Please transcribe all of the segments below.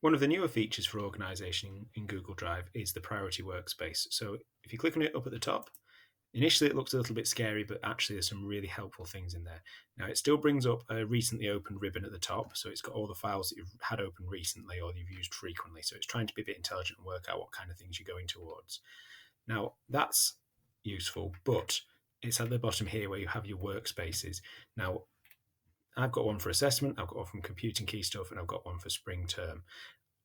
One of the newer features for organization in Google Drive is the priority workspace. So if you click on it up at the top, initially it looks a little bit scary, but actually there's some really helpful things in there. Now it still brings up a recently opened ribbon at the top, so it's got all the files that you've had open recently or you've used frequently. So it's trying to be a bit intelligent and work out what kind of things you're going towards. Now that's useful, but it's at the bottom here where you have your workspaces. Now I've got one for assessment, I've got one from computing key stuff, and I've got one for spring term.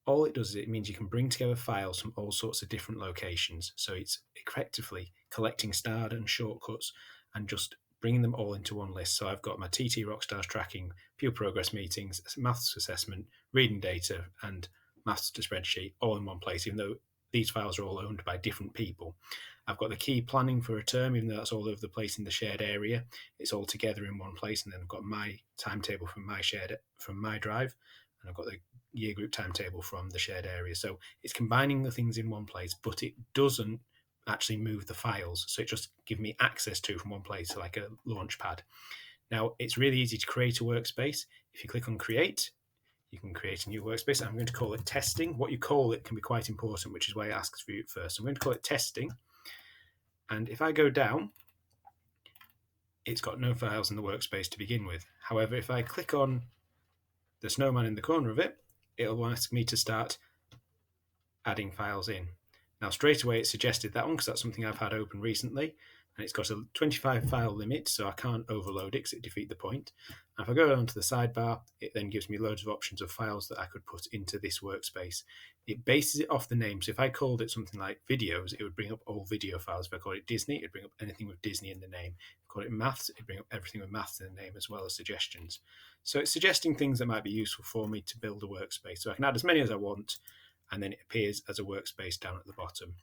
All it does is it means you can bring together files from all sorts of different locations. So it's effectively collecting starred and shortcuts and just bringing them all into one list. So I've got my TT Rockstars tracking, pure progress meetings, maths assessment, reading data, and maths to spreadsheet all in one place, even though these files are all owned by different people. I've got the key planning for a term, even though that's all over the place in the shared area. It's all together in one place. And then I've got my timetable from my drive, and I've got the year group timetable from the shared area. So it's combining the things in one place, but it doesn't actually move the files. So it just gives me access to from one place, like a launch pad. Now, it's really easy to create a workspace. If you click on create, you can create a new workspace. I'm going to call it testing. What you call it can be quite important, which is why it asks for you first. I'm going to call it testing. And if I go down, it's got no files in the workspace to begin with. However, if I click on the snowman in the corner of it, it'll ask me to start adding files in. Now, straight away, it suggested that one because that's something I've had open recently, and it's got a 25 file limit, so I can't overload it because it defeats the point. And if I go down to the sidebar, it then gives me loads of options of files that I could put into this workspace. It bases it off the name. So if I called it something like videos, it would bring up all video files. If I called it Disney, it'd bring up anything with Disney in the name. If I called it maths, it'd bring up everything with maths in the name, as well as suggestions. So it's suggesting things that might be useful for me to build a workspace. So I can add as many as I want, and then it appears as a workspace down at the bottom.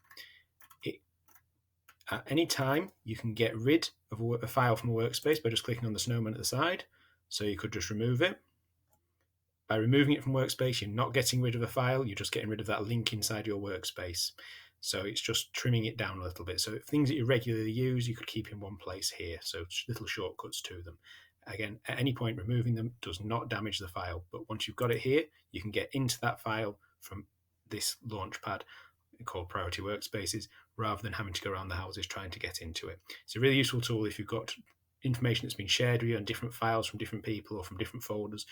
At any time, you can get rid of a file from a workspace by just clicking on the snowman at the side. So you could just remove it. By removing it from workspace, you're not getting rid of a file, you're just getting rid of that link inside your workspace. So it's just trimming it down a little bit. So things that you regularly use, you could keep in one place here. So little shortcuts to them. Again, at any point, removing them does not damage the file. But once you've got it here, you can get into that file from this launchpad called Priority Workspaces, rather than having to go around the houses trying to get into it. It's a really useful tool if you've got information that's been shared with you on different files from different people or from different folders,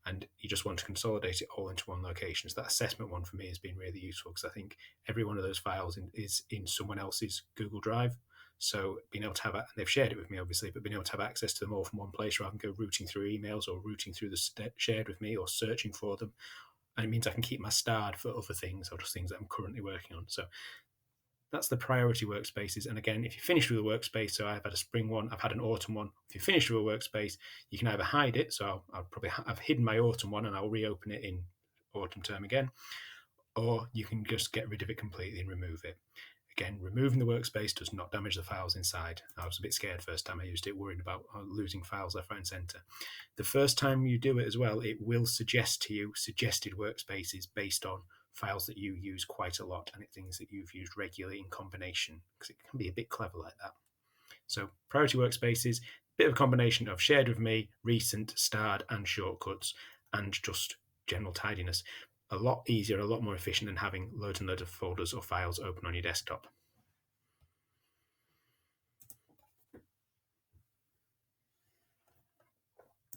and you just want to consolidate it all into one location. So that assessment one for me has been really useful because I think every one of those files is in someone else's Google Drive. So being able to have, and they've shared it with me obviously, but being able to have access to them all from one place rather than go rooting through emails or rooting through the shared with me or searching for them. And it means I can keep my starred for other things or just things that I'm currently working on. So that's the priority workspaces. And again, if you finish with a workspace, so I've had a spring one, I've had an autumn one. If you finish with a workspace, you can either hide it. So I've hidden my autumn one and I'll reopen it in autumn term again, or you can just get rid of it completely and remove it. Again, removing the workspace does not damage the files inside. I was a bit scared first time I used it, worried about losing files left, right, and centre. The first time you do it as well, it will suggest to you suggested workspaces based on files that you use quite a lot and things that you've used regularly in combination, because it can be a bit clever like that. So priority workspaces, bit of a combination of shared with me, recent, starred, and shortcuts, and just general tidiness. A lot easier, a lot more efficient than having loads and loads of folders or files open on your desktop.